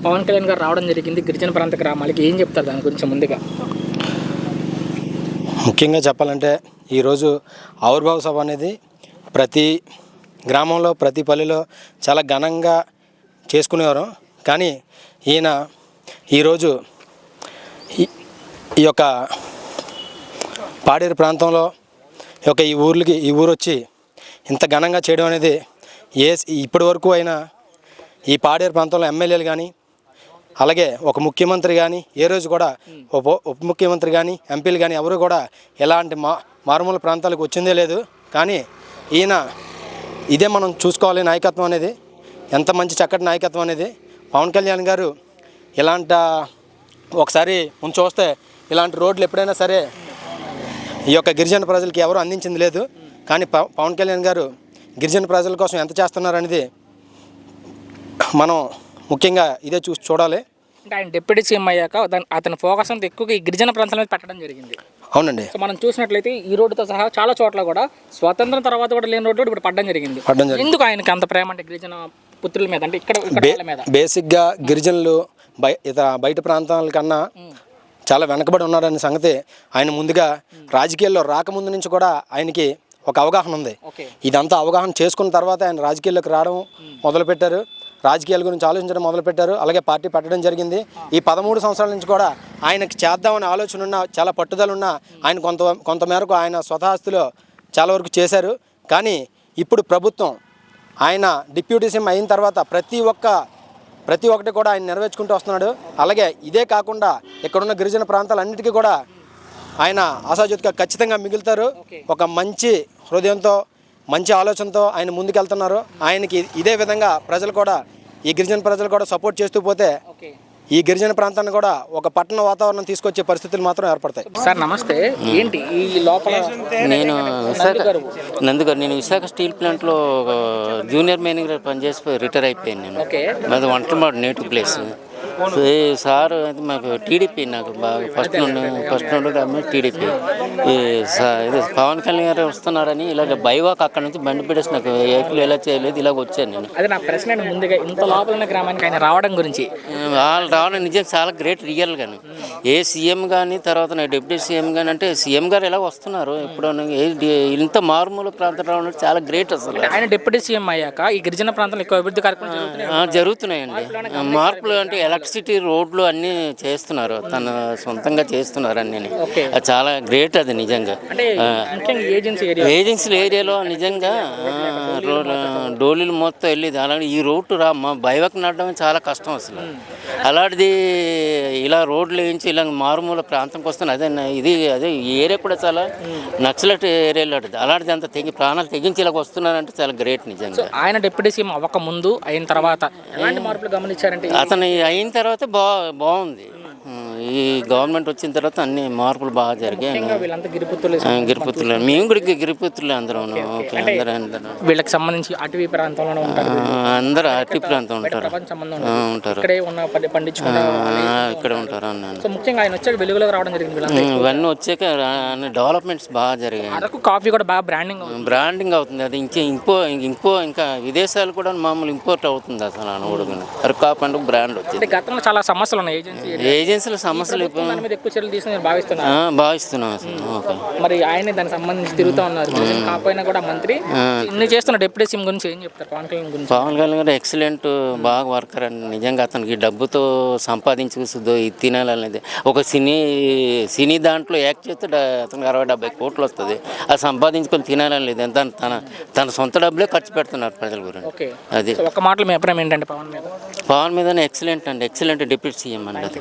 పవన్ కళ్యాణ్ గారు రావడం జరిగింది గిరిజన ప్రాంత గ్రామాలకి, ఏం చెప్తారు దాని గురించి ముందుగా? ముఖ్యంగా చెప్పాలంటే ఈరోజు ఆవిర్భావ సభ అనేది ప్రతి గ్రామంలో ప్రతి పల్లెలో చాలా ఘనంగా చేసుకునేవారు. కానీ ఈయన ఈరోజు ఈ యొక్క పాడేరు ప్రాంతంలో ఈ ఊరు వచ్చి ఇంత ఘనంగా చేయడం అనేది ఇప్పటి వరకు అయినా ఈ పాడేరు ప్రాంతంలో ఎమ్మెల్యేలు కానీ అలాగే ఒక ముఖ్యమంత్రి కానీ ఏ రోజు కూడా ఉప ముఖ్యమంత్రి కానీ ఎంపీలు కానీ ఎవరు కూడా ఎలాంటి మారుమూల ప్రాంతాలకు వచ్చిందే లేదు. కానీ ఈయన ఇదే మనం చూసుకోవాలి, నాయకత్వం అనేది ఎంత మంచి చక్కటి నాయకత్వం అనేది. పవన్ కళ్యాణ్ గారు ఒకసారి ముందు చూస్తే ఇలాంటి రోడ్లు ఎప్పుడైనా సరే ఈ యొక్క గిరిజన ప్రజలకి ఎవరు అందించింది లేదు. కానీ పవన్ కళ్యాణ్ గారు గిరిజన ప్రజల కోసం ఎంత చేస్తున్నారనేది మనం ముఖ్యంగా ఇదే చూడాలి. అంటే ఆయన డిప్యూటీ సీఎం అయ్యాక అతని ఫోకస్ అంతా ఎక్కువగా ఈ గిరిజన ప్రాంతాల మీద పెట్టడం జరిగింది. అవునండి. సో మనం చూసినట్లయితే ఈ రోడ్డుతో సహా చాలా చోట్ల కూడా స్వతంత్రం తర్వాత కూడా లేని రోడ్డు ఇప్పుడు పడడం జరిగింది. ఎందుకు ఆయనకి అంత ప్రేమ అంటే గిరిజన పుత్రుల మీద, అంటే ఇక్కడ మీద? బేసిక్గా గిరిజనులు బయట ప్రాంతాల కన్నా చాలా వెనకబడి ఉన్నారనే సంగతి ఆయన ముందుగా రాజకీయాల్లో రాకముందు నుంచి కూడా ఆయనకి ఒక అవగాహన ఉంది. ఇదంతా అవగాహన చేసుకున్న తర్వాత ఆయన రాజకీయాల్లోకి రావడం మొదలుపెట్టారు, రాజకీయాల గురించి ఆలోచించడం మొదలుపెట్టారు, అలాగే పార్టీ పెట్టడం జరిగింది. ఈ 13 సంవత్సరాల నుంచి కూడా ఆయనకి చేద్దామనే ఆలోచన ఉన్న, చాలా పట్టుదల ఉన్న ఆయన కొంతమేరకు ఆయన స్వతహాస్తులో చాలా వరకు చేశారు. కానీ ఇప్పుడు ప్రభుత్వం ఆయన డిప్యూటీ సీఎం అయిన తర్వాత ప్రతి ఒక్కటి కూడా ఆయన నెరవేర్చుకుంటూ వస్తున్నాడు. అలాగే ఇదే కాకుండా ఇక్కడున్న గిరిజన ప్రాంతాలన్నిటికీ కూడా ఆయన ఆశాజ్యోతిగా ఖచ్చితంగా మిగులుతారు. ఒక మంచి హృదయంతో మంచి ఆలోచనతో ఆయన ముందుకెళ్తున్నారు. ఆయనకి ఇదే విధంగా ఈ గిరిజన ప్రజలు కూడా సపోర్ట్ చేస్తూ పోతే ఈ గిరిజన ప్రాంతాన్ని కూడా ఒక పట్టణ వాతావరణం తీసుకొచ్చే పరిస్థితులు మాత్రం ఏర్పడతాయి. సార్ నమస్తే. ఏంటి ఈ లోపల? నేను విశాఖ స్టీల్ ప్లాంట్లో జూనియర్ మేనేజర్ పనిచేసి రిటైర్ అయిపోయాను. నేను అది వంటమాడు నేటివ్ ప్లేస్. సార్ అది మాకు టీడీపీ, నాకు బాగా ఫస్ట్ నుండి టీడీపీ. ఇది పవన్ కళ్యాణ్ గారు వస్తున్నారని ఇలాగ బైవాక్ అక్కడ నుంచి బండి పెట్టేసి నాకు ఏపీలో ఎలా చేయలేదు, ఇలాగ వచ్చాను నేను. అదే నా ప్రశ్న. ముందుగా ఇంత లోపల గ్రామానికి ఆయన రావడం గురించి, వాళ్ళు రావడం నిజంగా చాలా గ్రేట్. రియల్ గాను ఏ సీఎం కానీ తర్వాత నా డిప్యూటీ సీఎం కానీ, అంటే సీఎం గారు ఎలా వస్తున్నారు ఇప్పుడు ఇంత మారుమూల ప్రాంతం రావడం చాలా గ్రేట్. అసలు ఆయన డిప్యూటీ సీఎం అయ్యాక ఈ గిరిజన ప్రాంతంలో ఎక్కువ అభివృద్ధి కార్యక్రమాలు జరుగుతున్నాయండి. మార్పులు అంటే ఎలక్ట్రిసిటీ, రోడ్లు అన్నీ చేస్తున్నారు, తన సొంతంగా చేస్తున్నారు అన్నీ. అది చాలా గ్రేట్. అది నిజంగా ఏజెన్సీ ఏరియాలో నిజంగా డోలీలు మొత్తం వెళ్ళేది. అలాగే ఈ రోడ్డు బైవాక్ నడడం చాలా కష్టం అసలు. అలాంటిది ఇలా రోడ్లు వేయించి ఇలా మారుమూల ప్రాంతంకి వస్తున్నాయి. అదే ఈ ఏరియా కూడా చాలా నక్సలైట్ ఏరియాలో అలాంటిది అంత ప్రాణాలు తెగించి ఇలా వస్తున్నారంటే చాలా గ్రేట్ నిజంగా. ఆయన డిప్యూటీ సీఎం అవ్వక ముందు అయిన తర్వాత ఎలాంటి మార్పులు గమనించారంటే? అతను అయిన తర్వాత బాగుంది. ఈ గవర్నమెంట్ వచ్చిన తర్వాత అన్ని మార్పులు బాగా జరిగాయి. గిరిపుత్రులు, మేము కూడా గిరిపుత్రులు అందరూ. వీళ్ళకి సంబంధించి అటవీ ప్రాంతంలో అందరూ అటవీ ప్రాంతం ఉంటారు. ఇక్కడ ఉంటారు అన్న. ముఖ్యంగా ఆయన వచ్చాక వెలుగులోకి రావడం జరిగింది. ఇవన్నీ వచ్చాక డెవలప్మెంట్స్ బాగా జరిగాయి. కాఫీ కూడా బాగా బ్రాండింగ్ అవుతుంది. అది ఇంకా విదేశాలు కూడా మామూలు ఇంపోర్ట్ అవుతుంది అసలు అనకూడదు. అరకు కాఫీ అంటే బ్రాండ్ వచ్చింది. గతంలో చాలా సమస్యలు ఉన్నాయి ఏజెన్సీల సమస్యలు ఎక్కువ చర్యలు తీసుకుని భావిస్తున్నాం అసలు. మరి ఆయన దానికి సంబంధించి తిరుగుతూ ఉన్నారు. కాకపోయినా కూడా మంత్రి ఇన్ని చేస్తున్న డిప్యూటీ సీఎం గురించి ఏం చెప్తారు? పవన్ కళ్యాణ్ గురించి? పవన్ కళ్యాణ్ గారు ఎక్సలెంట్, బాగా వర్కర్ అండి. నిజంగా అతనికి డబ్బుతో సంపాదించుకు తినాలనేది ఒక సినీ దాంట్లో యాక్ట్ చేస్తే అతనికి 60-70 కోట్లు వస్తుంది. అది సంపాదించుకొని తినాలని లేదు. తన సొంత డబ్బులే ఖర్చు పెడుతున్నారు ప్రజల గురించి. అది ఒక మాటలో మీ అభిప్రాయం ఏంటంటే పవన్ మీద? పవన్ మీద ఎక్సలెంట్ అండి, ఎక్సలెంట్ డిప్యూటీ సీఎం అండి. అది